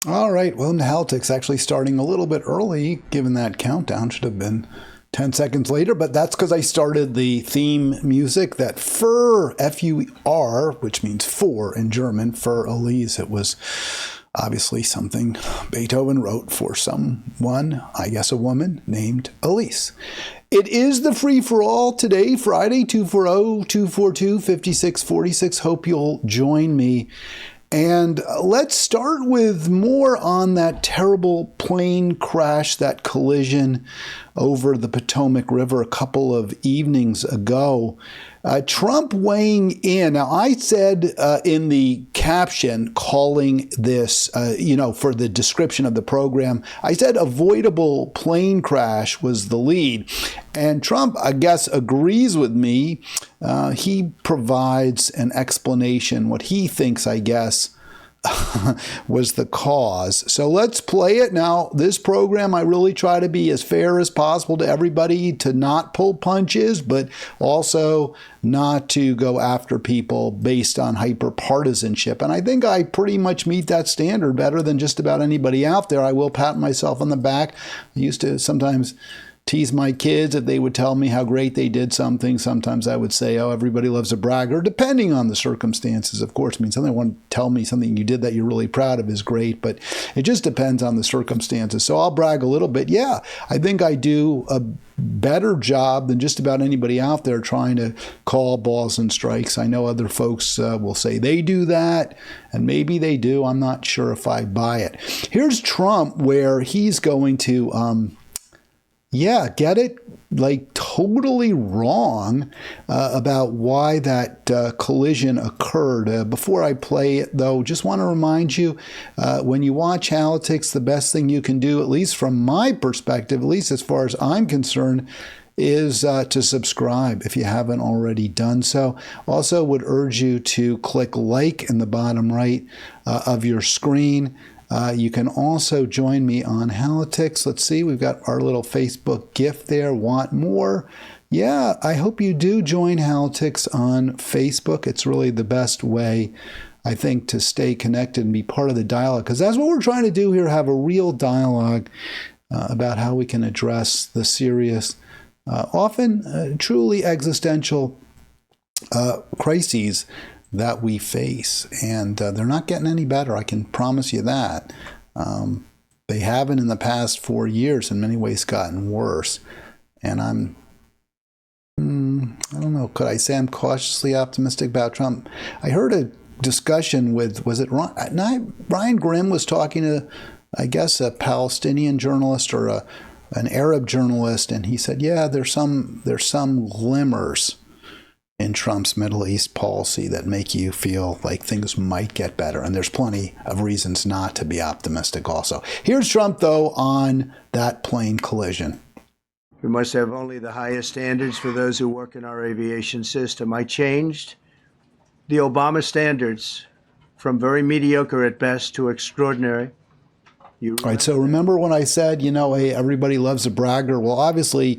All right, welcome to Halitics. Actually, starting a little bit early, given that countdown should have been 10 seconds later, but that's because I started the theme music that Fur, F-U-R, which means four in German, Fur Elise. It was obviously something Beethoven wrote for someone, I guess a woman, named Elise. It is the free-for-all today, Friday, 240-242-5646. Hope you'll join me. And let's start with more on that terrible plane crash, that collision over the Potomac River a couple of evenings ago. Trump weighing in. Now, I said in the caption calling this, for the description of the program, I said avoidable plane crash was the lead. And Trump, I guess, agrees with me. He provides an explanation, what he thinks, I guess, was the cause. So let's play it. Now, this program, I really try to be as fair as possible to everybody, to not pull punches, but also not to go after people based on hyper-partisanship. And I think I pretty much meet that standard better than just about anybody out there. I will pat myself on the back. I used to sometimes tease my kids if they would tell me how great they did something. Sometimes I would say, oh, everybody loves a bragger, depending on the circumstances, of course. I mean, somebody want to tell me something you did that you're really proud of is great, but it just depends on the circumstances. So I'll brag a little bit. Yeah, I think I do a better job than just about anybody out there trying to call balls and strikes. I know other folks will say they do that, and maybe they do. I'm not sure if I buy it. Here's Trump, where he's going to get it like totally wrong about why that collision occurred. Before I play it, though, just want to remind you, when you watch Halitics, the best thing you can do, at least from my perspective, at least as far as I'm concerned, is to subscribe if you haven't already done so. Also would urge you to click like in the bottom right of your screen. You can also join me on Halitics. Let's see, we've got our little Facebook gift there. Want more? Yeah, I hope you do join Halitics on Facebook. It's really the best way, I think, to stay connected and be part of the dialogue, because that's what we're trying to do here, have a real dialogue about how we can address the serious, often truly existential crises that we face, and they're not getting any better. I can promise you that. They haven't in the past 4 years, in many ways gotten worse. And I don't know, could I say I'm cautiously optimistic about Trump? I heard a discussion with, was it Ryan Grimm was talking to, I guess, a Palestinian journalist or an Arab journalist, and he said, yeah, there's some glimmers in Trump's Middle East policy that make you feel like things might get better. And there's plenty of reasons not to be optimistic also. Here's Trump, though, on that plane collision. We must have only the highest standards for those who work in our aviation system. I changed the Obama standards from very mediocre at best to extraordinary. All right, so remember when I said, hey, everybody loves a bragger? Well, obviously,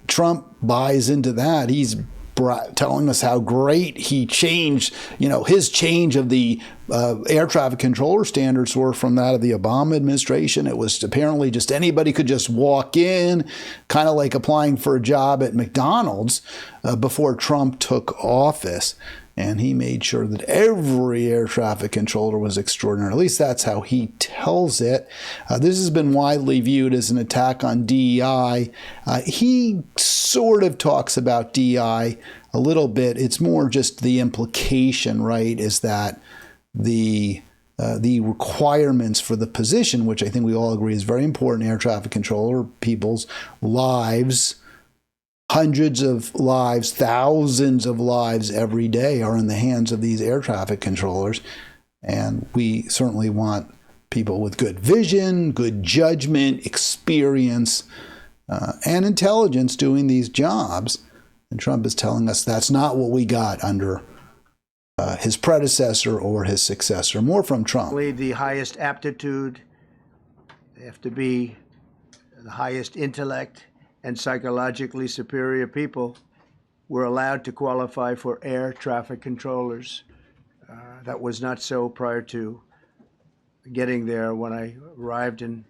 Trump buys into that. He's telling us how great he changed, his change of the air traffic controller standards were from that of the Obama administration. It was apparently just anybody could just walk in, kind of like applying for a job at McDonald's before Trump took office. And he made sure that every air traffic controller was extraordinary. At least that's how he tells it. This has been widely viewed as an attack on DEI. He sort of talks about DEI a little bit. It's more just the implication, right, is that the requirements for the position, which I think we all agree is very important, air traffic controller, people's lives, hundreds of lives, thousands of lives every day are in the hands of these air traffic controllers. And we certainly want people with good vision, good judgment, experience, and intelligence doing these jobs. And Trump is telling us that's not what we got under his predecessor or his successor. More from Trump. The highest aptitude, they have to be the highest intellect, and psychologically superior people were allowed to qualify for air traffic controllers. That was not so prior to getting there. When I arrived in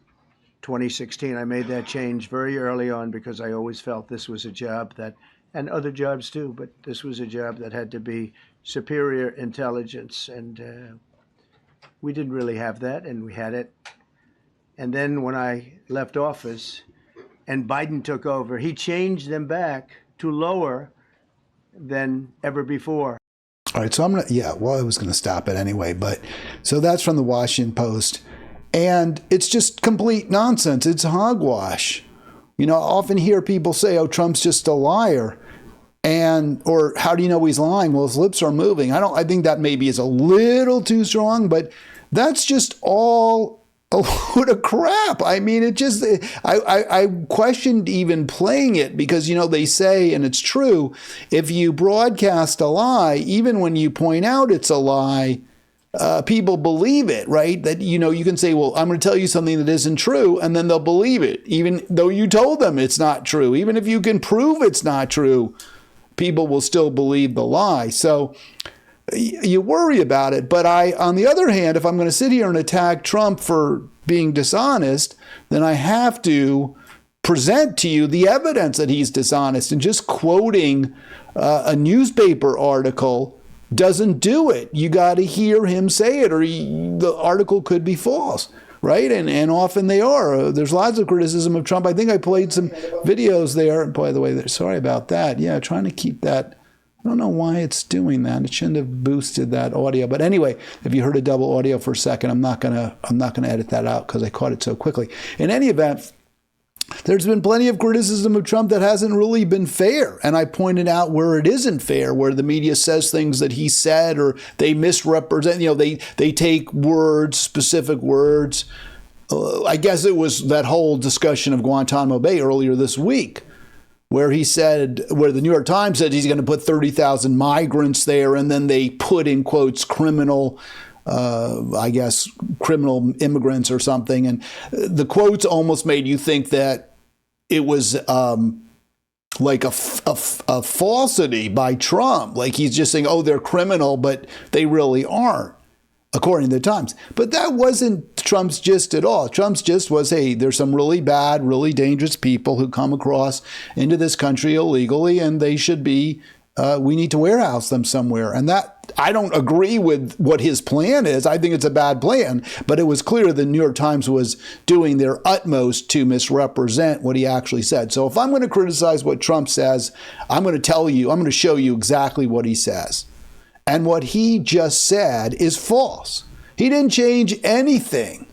2016, I made that change very early on because I always felt this was a job that, and other jobs too, but this was a job that had to be superior intelligence. And we didn't really have that, and we had it. And then when I left office and Biden took over, he changed them back to lower than ever before. All right, so I was going to stop it anyway, but so that's from the Washington Post. And it's just complete nonsense. It's hogwash. I often hear people say, oh, Trump's just a liar. Or how do you know he's lying? Well, his lips are moving. I think that maybe is a little too strong, but that's just all a load of crap. I mean, I questioned even playing it because, they say, and it's true, if you broadcast a lie, even when you point out it's a lie, people believe it, right? That, you can say, well, I'm going to tell you something that isn't true, and then they'll believe it, even though you told them it's not true. Even if you can prove it's not true, people will still believe the lie. So you worry about it. But on the other hand, if I'm going to sit here and attack Trump for being dishonest, then I have to present to you the evidence that he's dishonest. And just quoting a newspaper article doesn't do it. You got to hear him say it, or the article could be false, right? And often they are. There's lots of criticism of Trump. I think I played some videos there. By the way, sorry about that. Yeah, trying to keep that. I don't know why it's doing that. It shouldn't have boosted that audio. But anyway, if you heard a double audio for a second, I'm not gonna edit that out because I caught it so quickly. In any event, there's been plenty of criticism of Trump that hasn't really been fair. And I pointed out where it isn't fair, where the media says things that he said or they misrepresent, they take words, specific words. I guess it was that whole discussion of Guantanamo Bay earlier this week, where the New York Times said he's going to put 30,000 migrants there. And then they put in quotes criminal immigrants or something. And the quotes almost made you think that it was like a falsity by Trump. Like he's just saying, oh, they're criminal, but they really aren't, according to the Times. But that wasn't Trump's gist at all. Trump's gist was, hey, there's some really bad, really dangerous people who come across into this country illegally, and they should be we need to warehouse them somewhere. And that, I don't agree with what his plan is. I think it's a bad plan, but it was clear the New York Times was doing their utmost to misrepresent what he actually said. So if I'm going to criticize what Trump says, I'm going to show you exactly what he says. And what he just said is false. He didn't change anything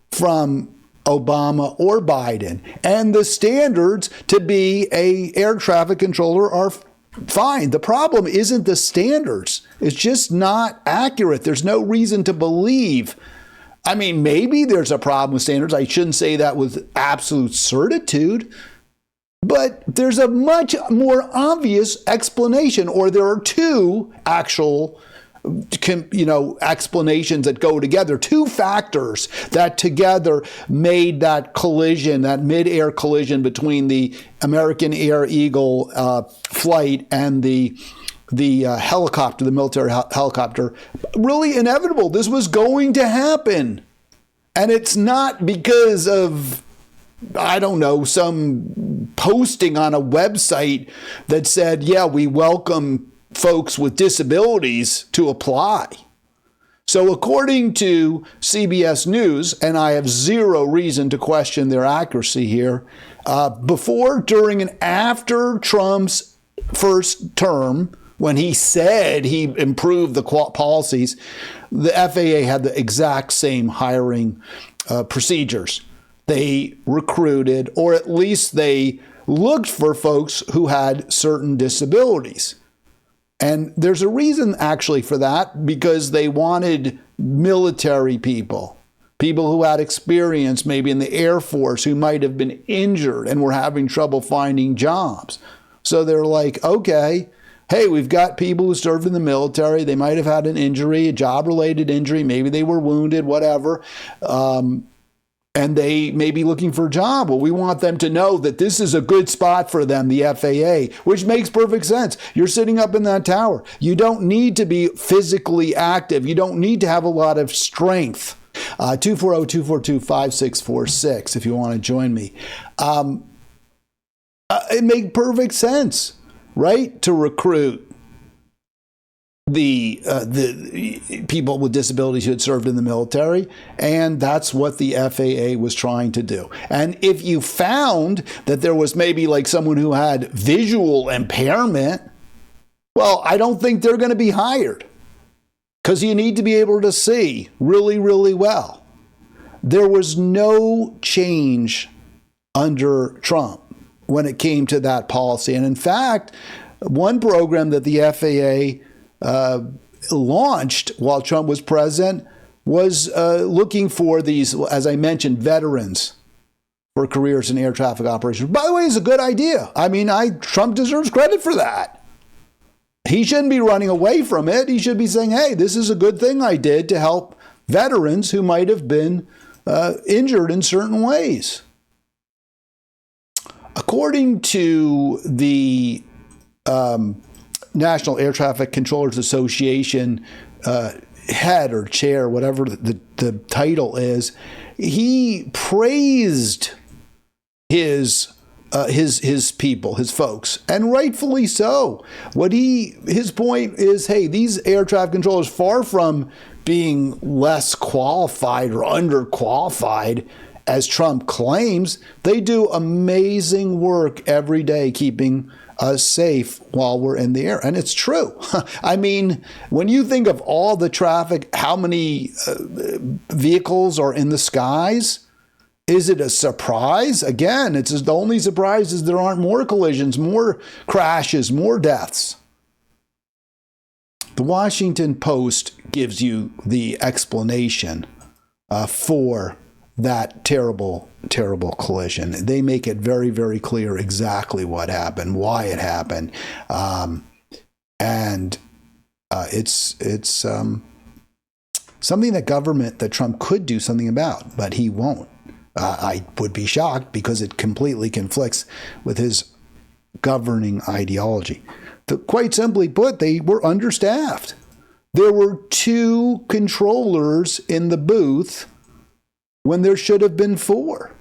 from Obama or Biden. And the standards to be an air traffic controller are fine. The problem isn't the standards. It's just not accurate. There's no reason to believe. I mean, maybe there's a problem with standards. I shouldn't say that with absolute certitude. But there's a much more obvious explanation, or there are two actual explanations that go together, two factors that together made that collision, that mid-air collision between the American Air Eagle flight and the helicopter, the military helicopter, really inevitable. This was going to happen. And it's not because of, I don't know, some posting on a website that said, yeah, we welcome folks with disabilities to apply. So according to CBS News, and I have zero reason to question their accuracy here, before, during, and after Trump's first term, when he said he improved the policies, the FAA had the exact same hiring procedures. They recruited, or at least they looked for folks who had certain disabilities. And there's a reason actually for that, because they wanted military people who had experience maybe in the Air Force, who might have been injured and were having trouble finding jobs. So they're like, okay, hey, we've got people who served in the military. They might have had an injury, a job-related injury. Maybe they were wounded, whatever. And they may be looking for a job. Well, we want them to know that this is a good spot for them, the FAA, which makes perfect sense. You're sitting up in that tower. You don't need to be physically active. You don't need to have a lot of strength. 240-242-5646 if you want to join me. It makes perfect sense, right, to recruit the people with disabilities who had served in the military, and that's what the FAA was trying to do. And if you found that there was maybe like someone who had visual impairment, well, I don't think they're going to be hired, because you need to be able to see really, really well. There was no change under Trump when it came to that policy. And in fact, one program that the FAA launched while Trump was president was looking for these, as I mentioned, veterans for careers in air traffic operations. By the way, it's a good idea. I mean, Trump deserves credit for that. He shouldn't be running away from it. He should be saying, hey, this is a good thing I did to help veterans who might have been injured in certain ways. According to the National Air Traffic Controllers Association head or chair, whatever the title is, he praised his people, his folks, and rightfully so. His point is, hey, these air traffic controllers, far from being less qualified or underqualified, as Trump claims, they do amazing work every day keeping us safe while we're in the air. And it's true. I mean, when you think of all the traffic, how many vehicles are in the skies, is it a surprise? Again, it's the only surprise is there aren't more collisions, more crashes, more deaths. The Washington Post gives you the explanation for that terrible, terrible collision. They make it very, very clear exactly what happened, why it happened, and it's something that Trump could do something about, but he won't. I would be shocked because it completely conflicts with his governing ideology. Quite simply put, they were understaffed. There were 2 controllers in the booth when there should have been 4.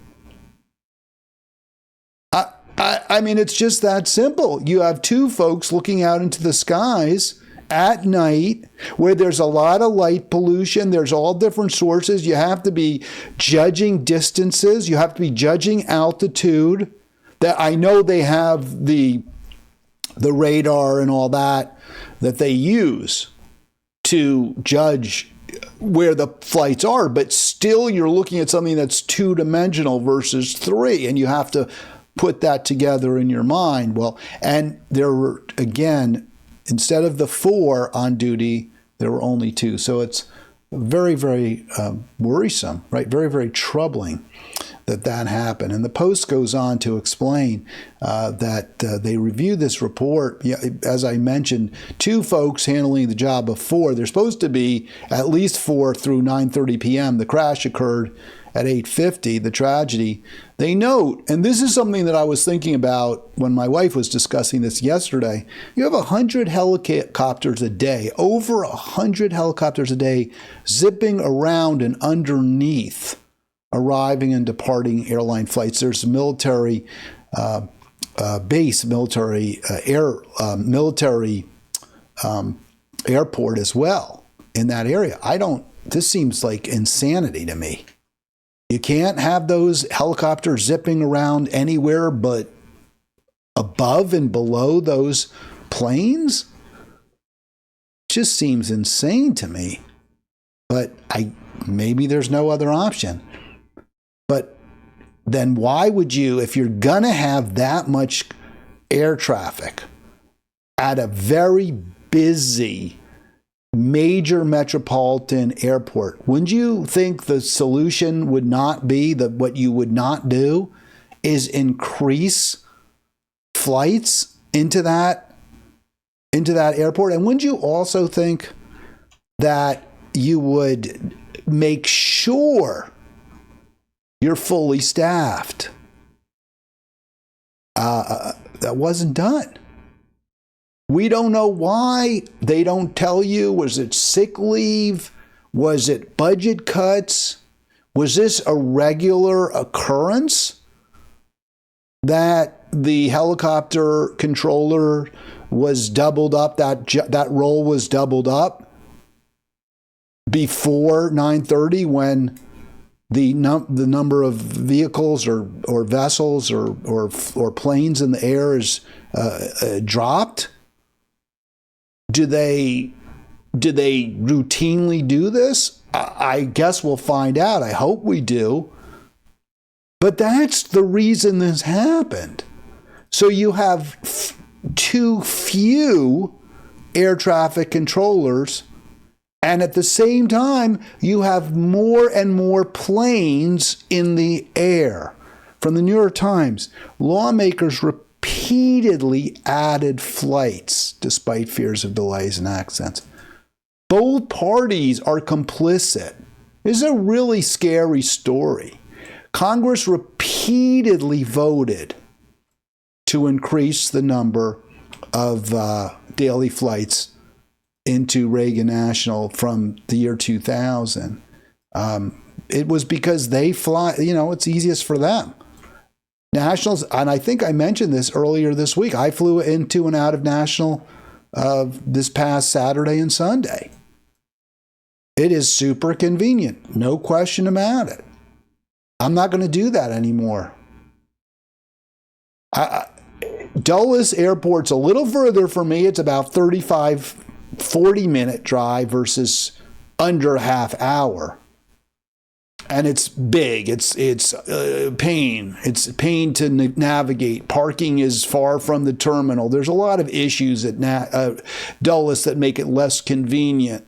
I mean, it's just that simple. You have 2 folks looking out into the skies at night where there's a lot of light pollution. There's all different sources. You have to be judging distances. You have to be judging altitude. That I know they have the radar and all that they use to judge where the flights are, but still you're looking at something that's 2-dimensional versus 3, and you have to put that together in your mind. Well, and there were, again, instead of the 4 on duty, there were only 2. So it's very, very worrisome, right? Very, very troubling that happened. And the Post goes on to explain that they reviewed this report. Yeah, as I mentioned, 2 folks handling the job of 4. There's supposed to be at least 4 through 9:30 p.m. The crash occurred at 8:50, the tragedy. They note, and this is something that I was thinking about when my wife was discussing this yesterday, you have 100 helicopters a day, over 100 helicopters a day, zipping around and underneath arriving and departing airline flights. There's military base, military airport as well in that area. This seems like insanity to me. You can't have those helicopters zipping around anywhere but above and below those planes. It just seems insane to me. But maybe there's no other option. But then why would you, if you're going to have that much air traffic at a very busy major metropolitan airport, wouldn't you think the solution would not be that what you would not do is increase flights into that airport? And wouldn't you also think that you would make sure you're fully staffed? That wasn't done. We don't know why. They don't tell you. Was it sick leave? Was it budget cuts? Was this a regular occurrence that the helicopter controller was doubled up, that role was doubled up before 9:30 when the number of vehicles or vessels or planes in the air is dropped? Do they routinely do this? I guess we'll find out. I hope we do. But that's the reason this happened. So you have too few air traffic controllers, and at the same time, you have more and more planes in the air. From the New York Times, lawmakers repeatedly added flights despite fears of delays and accidents. Both parties are complicit. This is a really scary story. Congress repeatedly voted to increase the number of daily flights into Reagan National from the year 2000. It was because they fly, it's easiest for them. Nationals, and I think I mentioned this earlier this week, I flew into and out of National this past Saturday and Sunday. It is super convenient, no question about it. I'm not going to do that anymore. Dulles Airport's a little further for me. It's about 35, 40-minute drive versus under a half hour. And it's big. It's pain. It's pain to navigate. Parking is far from the terminal. There's a lot of issues at Dulles that make it less convenient,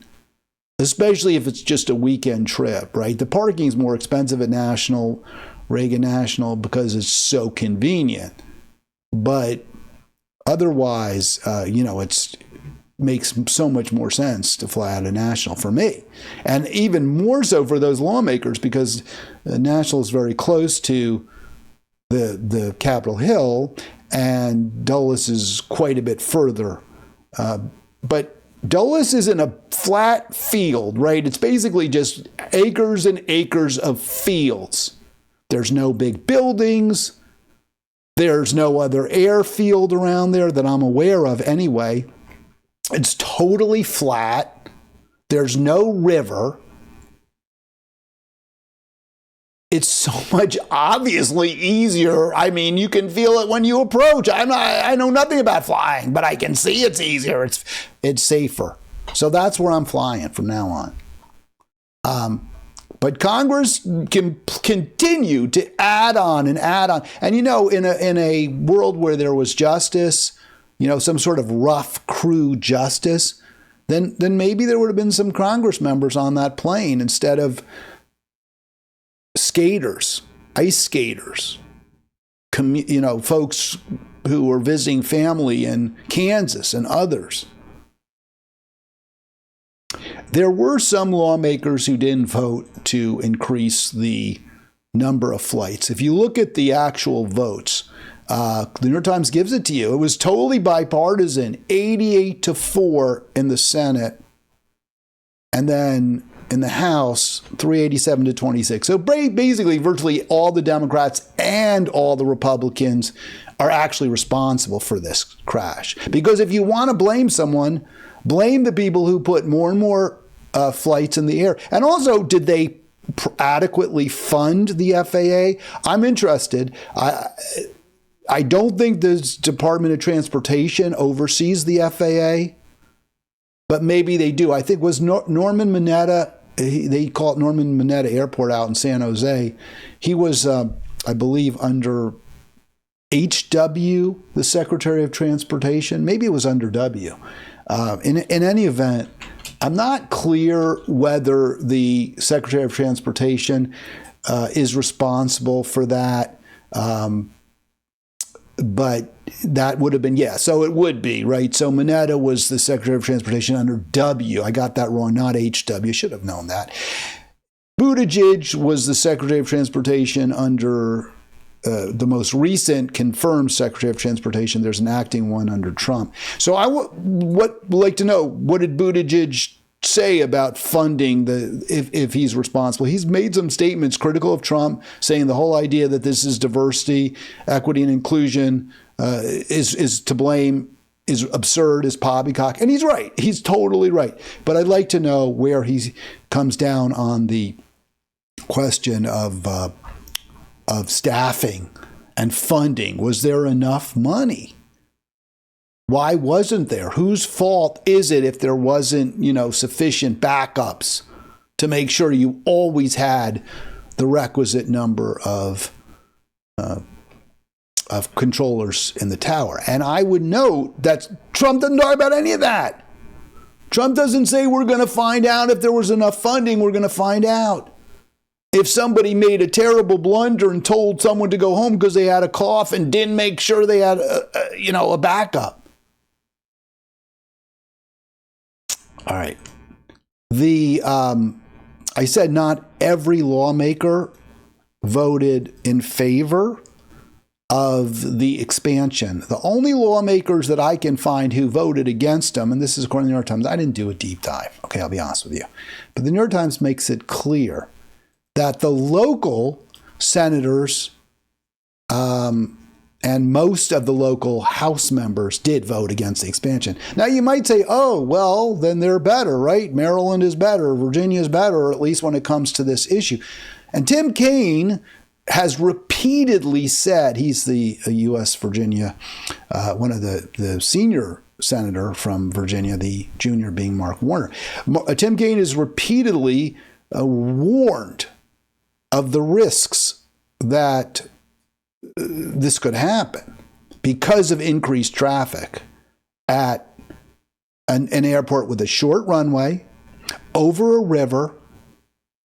especially if it's just a weekend trip, right? The parking is more expensive at Reagan National, because it's so convenient. But otherwise, it makes so much more sense to fly out of National for me. And even more so for those lawmakers, because National is very close to the Capitol Hill, and Dulles is quite a bit further. But Dulles is in a flat field, right? It's basically just acres and acres of fields. There's no big buildings. There's no other airfield around there that I'm aware of anyway. It's totally flat. There's no river. It's so much obviously easier. I mean, you can feel it when you approach. I know nothing about flying, but I can see it's easier. It's safer. So that's where I'm flying from now on. But Congress can continue to add on and add on. And in a world where there was justice, some sort of rough crew justice, then maybe there would have been some Congress members on that plane instead of skaters, ice skaters, folks who were visiting family in Kansas and others. There were some lawmakers who didn't vote to increase the number of flights. If you look at the actual votes, the New York Times gives it to you. It was totally bipartisan, 88-4 in the Senate, and then in the House, 387-26. So basically, virtually all the Democrats and all the Republicans are actually responsible for this crash. Because if you want to blame someone, blame the people who put more and more flights in the air. And also, did they adequately fund the FAA? I'm interested. I don't think the Department of Transportation oversees the FAA, but maybe they do. I think was Norman Mineta, they call it Norman Mineta Airport out in San Jose. He was, I believe, under HW, the Secretary of Transportation. Maybe it was under W. In any event, I'm not clear whether the Secretary of Transportation is responsible for that. But that would have been, so it would be, right? So Mineta was the Secretary of Transportation under W. I got that wrong, not HW. Should have known that. Buttigieg was the Secretary of Transportation under the most recent confirmed Secretary of Transportation. There's an acting one under Trump. So I would like to know, what did Buttigieg say about funding if he's responsible. He's made some statements critical of Trump, saying the whole idea that this is diversity, equity, and inclusion is to blame, is absurd, is poppycock. And he's right. He's totally right. But I'd like to know where he comes down on the question of staffing and funding. Was there enough money? Why wasn't there? Whose fault is it if there wasn't, sufficient backups to make sure you always had the requisite number of controllers in the tower? And I would note that Trump doesn't talk about any of that. Trump doesn't say we're going to find out if there was enough funding. We're going to find out. If somebody made a terrible blunder and told someone to go home because they had a cough and didn't make sure they had a backup. All right. I said not every lawmaker voted in favor of the expansion. The only lawmakers that I can find who voted against them, and this is according to the New York Times, I didn't do a deep dive. Okay, I'll be honest with you. But the New York Times makes it clear that the local senators and most of the local House members did vote against the expansion. Now, you might say, oh, well, then they're better, right? Maryland is better, Virginia is better, at least when it comes to this issue. And Tim Kaine has repeatedly said, he's the U.S. Virginia, one of the senior senator from Virginia, the junior being Mark Warner. Tim Kaine has repeatedly warned of the risks that this could happen because of increased traffic at an airport with a short runway, over a river,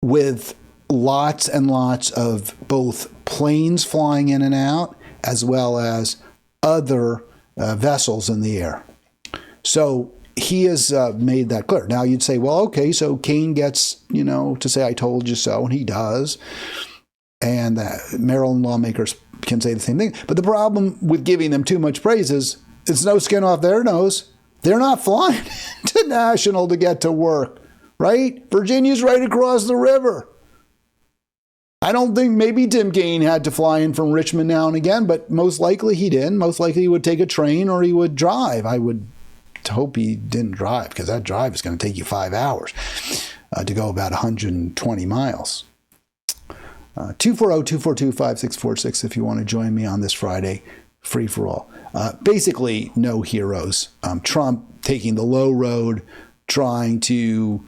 with lots and lots of both planes flying in and out, as well as other vessels in the air. So he has made that clear. Now you'd say, well, okay, so Kaine gets, to say, I told you so, and he does. And Maryland lawmakers can say the same thing. But the problem with giving them too much praise is it's no skin off their nose. They're not flying to National to get to work, right? Virginia's right across the river. I don't think maybe Tim Kaine had to fly in from Richmond now and again, but most likely he didn't. Most likely he would take a train or he would drive. I would hope he didn't drive, because that drive is going to take you 5 hours to go about 120 miles. 240-242-5646 if you want to join me on this Friday free for all. Basically, no heroes. Trump taking the low road, trying to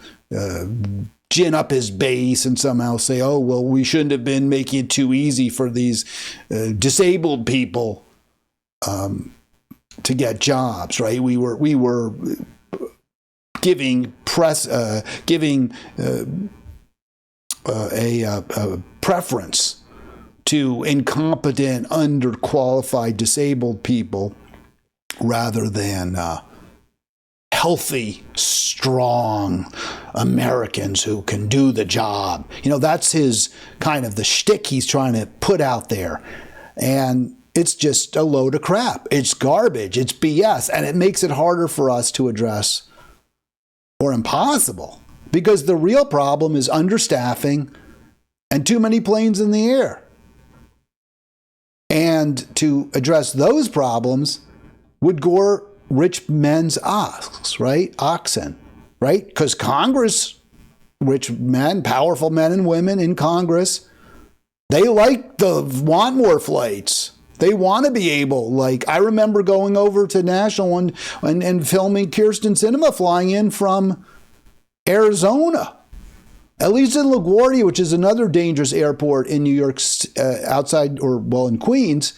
gin up his base and somehow say, oh, well, we shouldn't have been making it too easy for these disabled people to get jobs, right? We were giving a preference to incompetent, underqualified, disabled people rather than healthy, strong Americans who can do the job. That's his kind of the shtick he's trying to put out there. And it's just a load of crap. It's garbage. It's BS. And it makes it harder for us to address, or impossible, because the real problem is understaffing and too many planes in the air. And to address those problems would gore rich men's oxen, right? Because Congress, rich men, powerful men and women in Congress, they want more flights. They want to be able, I remember going over to National and filming Kirsten Sinema flying in from Arizona. At least in LaGuardia, which is another dangerous airport in New York, in Queens,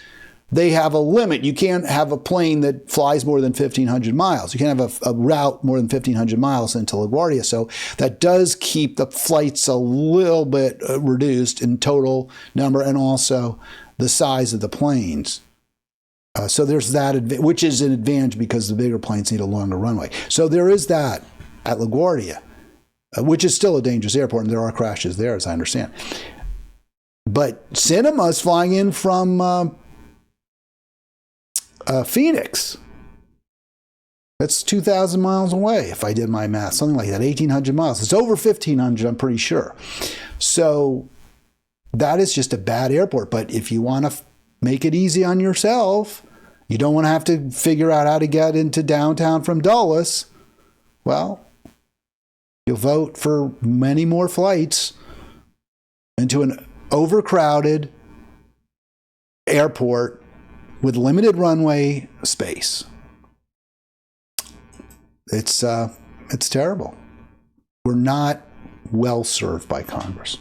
they have a limit. You can't have a plane that flies more than 1,500 miles. You can't have a route more than 1,500 miles into LaGuardia. So that does keep the flights a little bit reduced in total number, and also the size of the planes. So there's that, which is an advantage because the bigger planes need a longer runway. So there is that at LaGuardia, which is still a dangerous airport, and there are crashes there, as I understand. But Sinema's flying in from Phoenix. That's 2,000 miles away if I did my math, something like that, 1,800 miles. It's over 1,500, I'm pretty sure. So that is just a bad airport. But if you want to make it easy on yourself, you don't want to have to figure out how to get into downtown from Dulles, well, you'll vote for many more flights into an overcrowded airport with limited runway space. It's terrible. We're not well served by Congress.